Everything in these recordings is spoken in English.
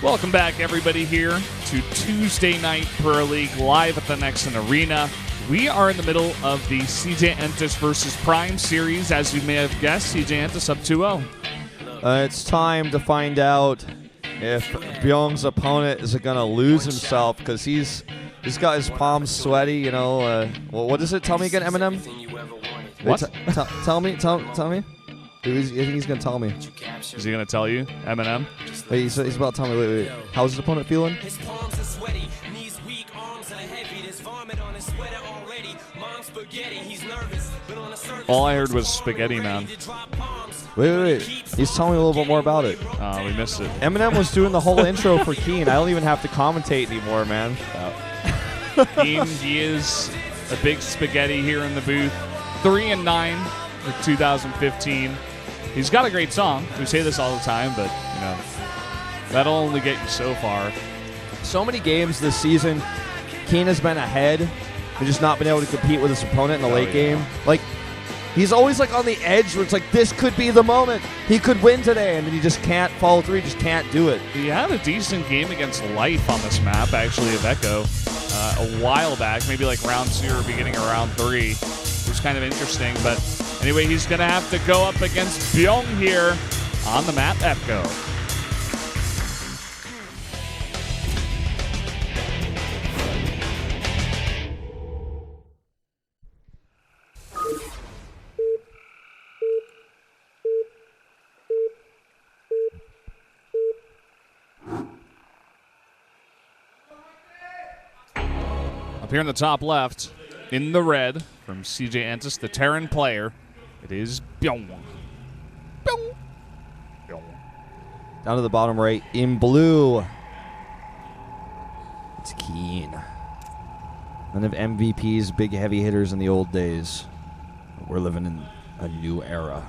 Welcome back, everybody, here to Tuesday Night Pro League live at the Nexon Arena. We are in the middle of the CJ Entus versus Prime series. As you may have guessed, CJ Entus up 2-0. It's time to find out if Bbyong's opponent is going to lose himself because he's got his palms sweaty. You know, well, what is it? Tell me again, Eminem. What? Tell me. I think he's going to tell me. Is he going to tell you, Eminem? Wait, he's about to tell me. Wait. How's his opponent feeling? His palms are sweaty, knees weak, arms are heavy. There's vomit on his sweater already. Mom's spaghetti, he's nervous, but on the surface. All I heard was spaghetti, man. Wait. He's telling me a little bit more about it. Oh, we missed it. Eminem was doing the whole intro for KeeN. I don't even have to commentate anymore, man. KeeN, he is a big spaghetti here in the booth. 3-9 for 2015. He's got a great song. We say this all the time, but, you know, that'll only get you so far. So many games this season, KeeN has been ahead and just not been able to compete with his opponent in the late game. Like, he's always like on the edge where it's like, this could be the moment. He could win today, and then he just can't follow through. He just can't do it. He had a decent game against Life on this map, actually, of Echo, a while back, maybe like round 2 or beginning of round 3. It was kind of interesting, but anyway, he's going to have to go up against Bbyong here on the map Echo. Up here in the top left, in the red, from CJ Entus, the Terran player, it is Bbyong. Bbyong. Down to the bottom right, in blue, it's KeeN. One of MVP's big heavy hitters in the old days. We're living in a new era.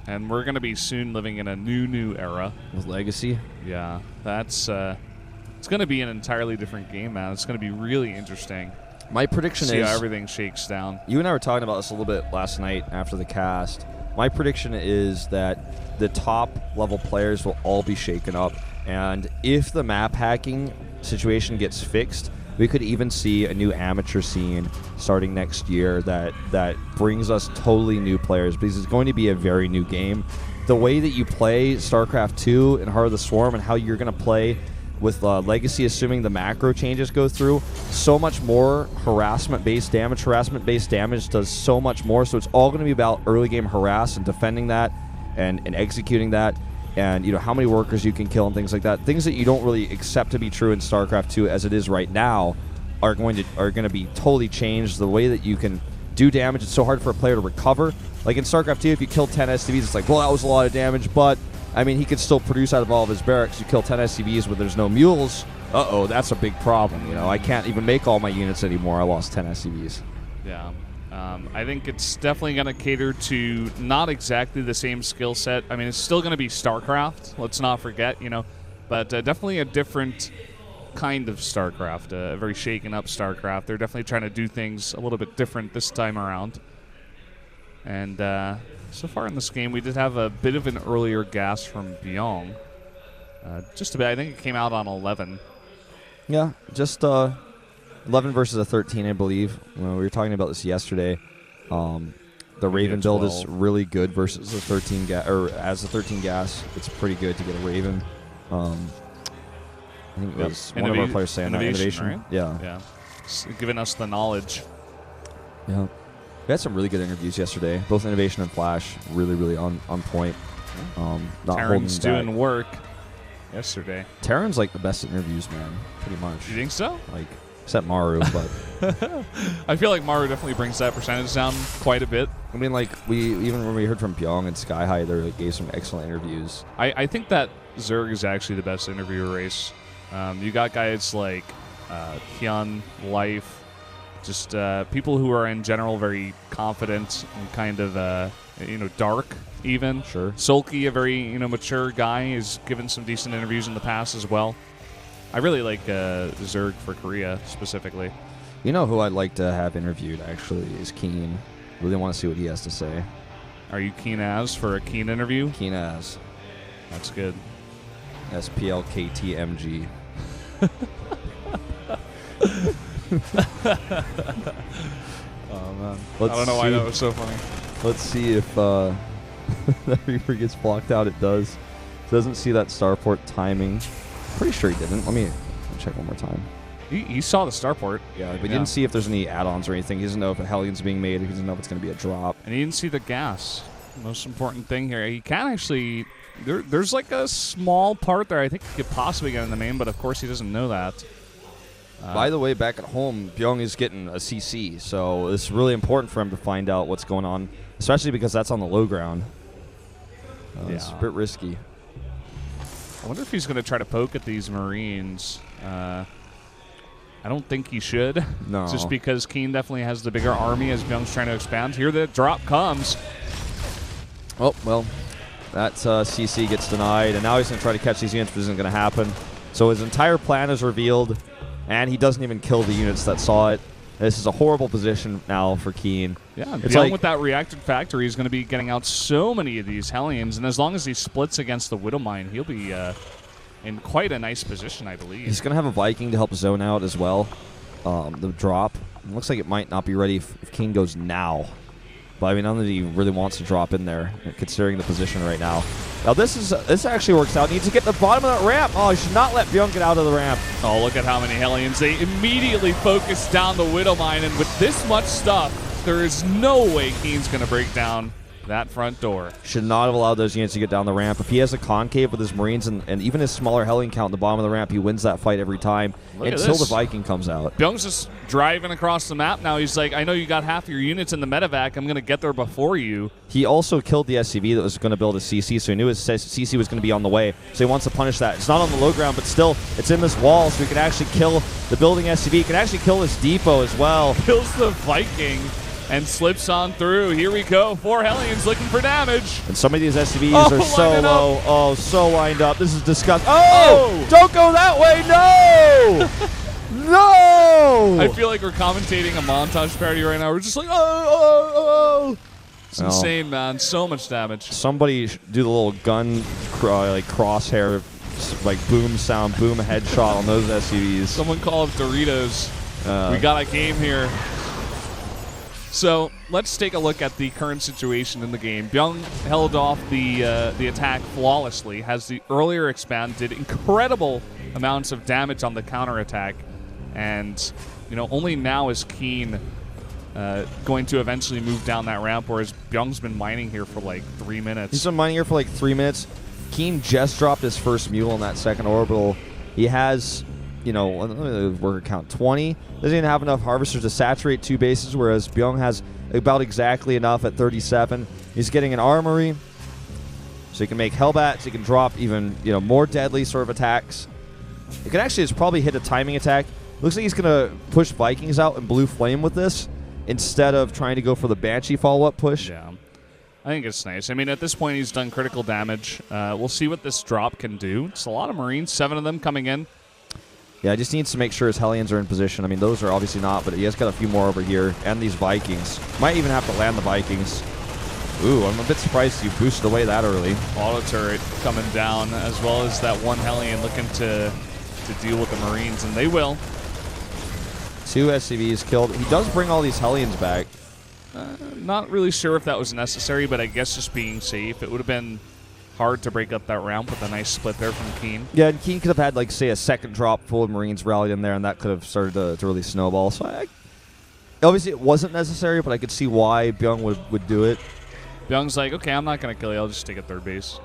And we're going to be soon living in a new era. With Legacy? Yeah, that's it's going to be an entirely different game, man. It's going to be really interesting. My prediction See is... how everything shakes down. You and I were talking about this a little bit last night after the cast. My prediction is that the top-level players will all be shaken up. And if the map hacking situation gets fixed, we could even see a new amateur scene starting next year that brings us totally new players, because it's going to be a very new game. The way that you play StarCraft 2 and Heart of the Swarm and how you're going to play with Legacy, assuming the macro changes go through, so much more harassment-based damage. Harassment-based damage does so much more, so it's all going to be about early game harass and defending that and executing that, and you know how many workers you can kill and things like that. Things that you don't really accept to be true in StarCraft 2 as it is right now are going to be totally changed. The way that you can do damage, it's so hard for a player to recover. Like in StarCraft 2, if you kill 10 SCVs, it's like, well, that was a lot of damage, but I mean, he could still produce out of all of his barracks. You kill 10 SCVs where there's no mules, that's a big problem. You know, I can't even make all my units anymore. I lost 10 SCVs. Yeah. I think it's definitely going to cater to not exactly the same skill set. I mean, it's still going to be StarCraft, let's not forget, you know, but definitely a different kind of StarCraft, a very shaken up StarCraft. They're definitely trying to do things a little bit different this time around. And so far in this game, we did have a bit of an earlier gas from Bbyong. Just a bit. I think it came out on 11. Yeah, just 11 versus a 13, I believe. We were talking about this yesterday. The Raven build is really good versus the 13 gas, or as the 13 gas. It's pretty good to get a Raven. I think it was one of our players saying that. Innovation, right? Yeah. It's giving us the knowledge. Yeah. We had some really good interviews yesterday. Both Innovation and Flash, really on point. Not Terran's holding back. doing work yesterday. Terran's like the best interviews, man. Pretty much. You think so? Like, except Maru, but I feel like Maru definitely brings that percentage down quite a bit. I mean, like, even when we heard from Bbyong and Sky High, they like, gave some excellent interviews. I think that Zerg is actually the best interviewer race. You got guys like KeeN, Life, just people who are in general very confident and kind of dark even. Sure. Sulky, a very mature guy, has given some decent interviews in the past as well. I really like Zerg for Korea specifically. You know who I'd like to have interviewed actually is KeeN. Really want to see what he has to say. Are you keen as for a KeeN interview? KeeN as. That's good. SPL2015. Oh man, I Let's don't know why see. that was so funny. Let's see if that Reaper gets blocked out. It does. Doesn't see that starport timing. Pretty sure he didn't. Let me check one more time. He saw the starport. Yeah, but he didn't see if there's any add-ons or anything. He doesn't know if a Hellion's being made. He doesn't know if it's going to be a drop. And he didn't see the gas. Most important thing here. He can actually... There's like a small part there I think he could possibly get in the main, but of course he doesn't know that. By the way, back at home, Bbyong is getting a CC, so it's really important for him to find out what's going on, especially because that's on the low ground. It's a bit risky. I wonder if he's going to try to poke at these Marines. I don't think he should. No. Just because KeeN definitely has the bigger army as Bbyong's trying to expand. Here the drop comes. Oh, well, that CC gets denied, and now he's going to try to catch these units, but it isn't going to happen. So his entire plan is revealed, and he doesn't even kill the units that saw it. This is a horrible position now for KeeN. Yeah, it's Bbyong like, with that reacted factory is going to be getting out so many of these Hellions, and as long as he splits against the Widowmine, he'll be in quite a nice position, I believe. he's going to have a Viking to help zone out as well. The drop. It looks like it might not be ready if KeeN goes now. But I mean, I don't think he really wants to drop in there, considering the position right now. Now this actually works out. Needs to get to the bottom of that ramp. Oh, he should not let Bbyong get out of the ramp. Oh, look at how many Hellions. They immediately focus down the Widowmine, and with this much stuff, there is no way KeeN's going to break down that front door. Should not have allowed those units to get down the ramp. If he has a concave with his Marines and even his smaller Hellion count at the bottom of the ramp, he wins that fight every time until the Viking comes out. Bbyong's just driving across the map now. He's like, I know you got half your units in the medevac. I'm going to get there before you. He also killed the SCV that was going to build a CC, so he knew his CC was going to be on the way. So he wants to punish that. It's not on the low ground, but still, it's in this wall, so he can actually kill the building SCV. He can actually kill this depot as well. Kills the Viking and slips on through. Here we go. 4 Hellions looking for damage. And some of these SCVs are so lining low. up. Oh, so lined up. This is disgusting. Oh! Don't go that way. No! No! I feel like we're commentating a montage parody right now. We're just like, oh. It's insane, man. So much damage. Somebody do the little gun like crosshair, like boom sound, boom headshot on those SCVs. Someone call up Doritos. We got a game here. So let's take a look at the current situation in the game. Bbyong held off the attack flawlessly, has the earlier expand, did incredible amounts of damage on the counterattack, and only now is KeeN going to eventually move down that ramp, whereas Bbyong's been mining here for like 3 minutes. He's been mining here for like 3 minutes. KeeN just dropped his first mule in that second orbital. He has, let me worker count, 20. Doesn't even have enough harvesters to saturate 2 bases, whereas Bbyong has about exactly enough at 37. He's getting an armory, so he can make Hellbats. He can drop even more deadly sort of attacks. It can actually just probably hit a timing attack. Looks like he's going to push Vikings out and Blue Flame with this instead of trying to go for the Banshee follow-up push. Yeah, I think it's nice. I mean, at this point, he's done critical damage. We'll see what this drop can do. It's a lot of Marines, 7 of them coming in. Yeah, just needs to make sure his Hellions are in position. I mean, those are obviously not, but he has got a few more over here. And these Vikings. Might even have to land the Vikings. Ooh, I'm a bit surprised you boosted away that early. Auto turret coming down, as well as that one Hellion looking to deal with the Marines, and they will. 2 SCVs killed. He does bring all these Hellions back. Not really sure if that was necessary, but I guess just being safe. It would have been hard to break up that ramp with a nice split there from KeeN. Yeah, and KeeN could have had, like, say, a second drop full of Marines rallied in there, and that could have started to really snowball. So, obviously, it wasn't necessary, but I could see why Bbyong would do it. Bbyong's like, okay, I'm not going to kill you. I'll just take a third base.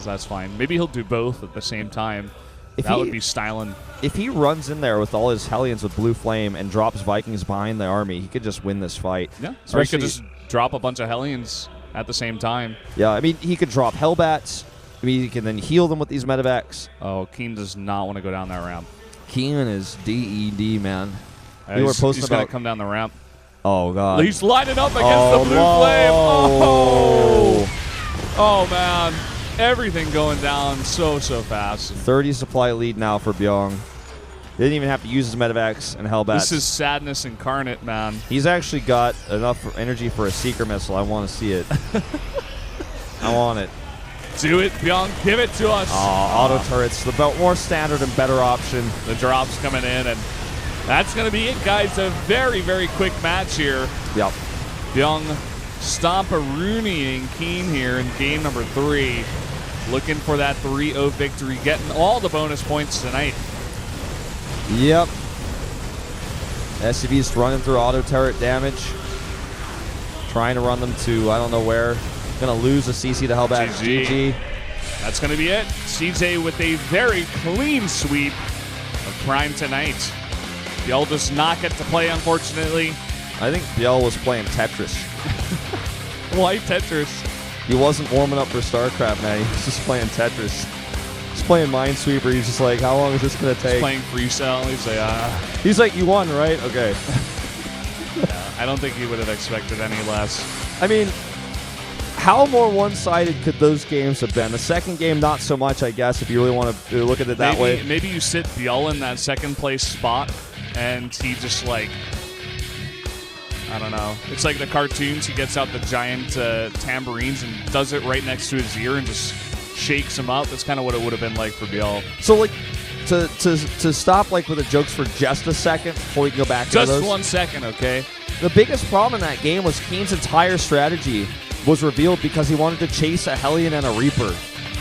That's fine. Maybe he'll do both at the same time. That would be styling. If he runs in there with all his Hellions with Blue Flame and drops Vikings behind the army, he could just win this fight. Yeah, or he could just drop a bunch of Hellions at the same time. Yeah, I mean, he could drop Hellbats. I mean, he can then heal them with these medevacs. Oh, KeeN does not want to go down that ramp. KeeN is DED, man. He's going to come down the ramp. Oh, God. He's lining up against the Blue Flame. Oh, man. Everything going down so fast. 30 supply lead now for Bbyong. Didn't even have to use his medevacs and Hellbats. This is sadness incarnate, man. He's actually got enough energy for a Seeker missile. I want to see it. I want it. Do it, Bbyong. Give it to us. Auto turrets, the more standard and better option. The drop's coming in, and that's going to be it, guys. A very, very quick match here. Yep. Bbyong stomp-a-rooneying KeeN here in game number 3. Looking for that 3-0 victory, getting all the bonus points tonight. Yep. SCV's running through auto turret damage. Trying to run them to, I don't know where. Gonna lose a CC to Hellbat. GG. That's gonna be it. CJ with a very clean sweep of Prime tonight. Bbyong does not get to play, unfortunately. I think Bbyong was playing Tetris. Why Tetris? He wasn't warming up for StarCraft, man. He was just playing Tetris. He's playing Minesweeper. He's just like, how long is this gonna take? He's playing Freecell. He's like, He's like, you won, right? Okay. Yeah, I don't think he would have expected any less. I mean, how more one-sided could those games have been? The second game, not so much, I guess, if you really want to look at it that way. Maybe you sit Bbyong in that second place spot, and he just like, I don't know. It's like the cartoons. He gets out the giant tambourines and does it right next to his ear and just shakes him up. That's kind of what it would have been like for Bbyong. So, like, to stop like with the jokes for just a second before we can go back to those. Just 1 second, okay? The biggest problem in that game was KeeN's entire strategy was revealed because he wanted to chase a Hellion and a Reaper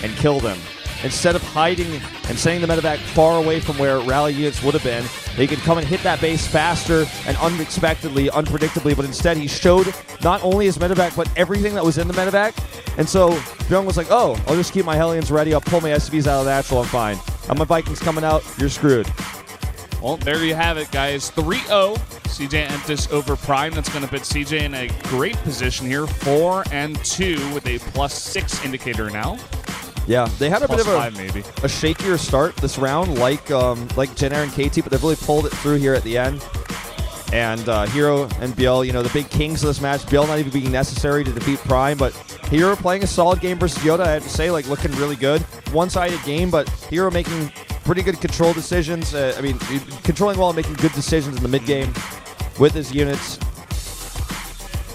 and kill them. Instead of hiding and sending the medevac far away from where rally units would have been, they could come and hit that base faster and unexpectedly, unpredictably, but instead he showed not only his medevac, but everything that was in the medevac. And so Bbyong was like, oh, I'll just keep my Hellions ready, I'll pull my SCVs out of the natural, I'm fine. My Vikings coming out, you're screwed. Well, there you have it, guys. 3-0. CJ Entis over Prime. That's going to put CJ in a great position here. 4-2 with a +6 indicator now. Yeah, they had a bit of maybe a shakier start this round, like Jenner and KT, but they've really pulled it through here at the end. And Hero and Bbyong, you know, the big kings of this match. Bbyong not even being necessary to defeat Prime, but Hero playing a solid game versus Yoda, I have to say, like looking really good. One-sided game, but Hero making pretty good control decisions. I mean, controlling well and making good decisions in the mid-game with his units.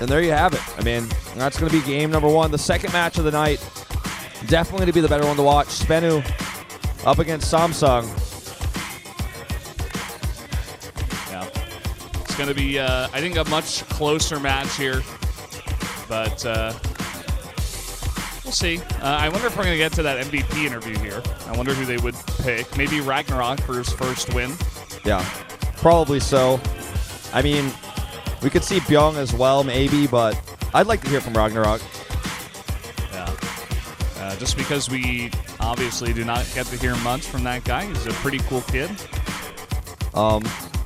And there you have it. I mean, that's going to be game number 1. The second match of the night, definitely going to be the better one to watch. Spenu up against Samsung. Yeah. It's going to be, I think, a much closer match here. But we'll see. I wonder if we're going to get to that MVP interview here. I wonder who they would pick. Maybe Ragnarok for his first win. Yeah, probably so. I mean, we could see Bbyong as well, maybe, but I'd like to hear from Ragnarok. Yeah. Just because we obviously do not get to hear much from that guy. He's a pretty cool kid.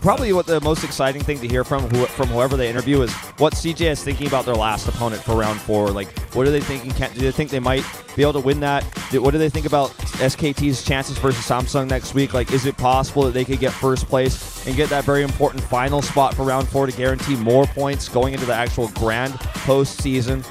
Probably what the most exciting thing to hear from whoever they interview is what CJ is thinking about their last opponent for round 4. Like, what are they thinking? Do they think they might be able to win that? What do they think about SKT's chances versus Samsung next week? Like, is it possible that they could get first place and get that very important final spot for round 4 to guarantee more points going into the actual grand postseason?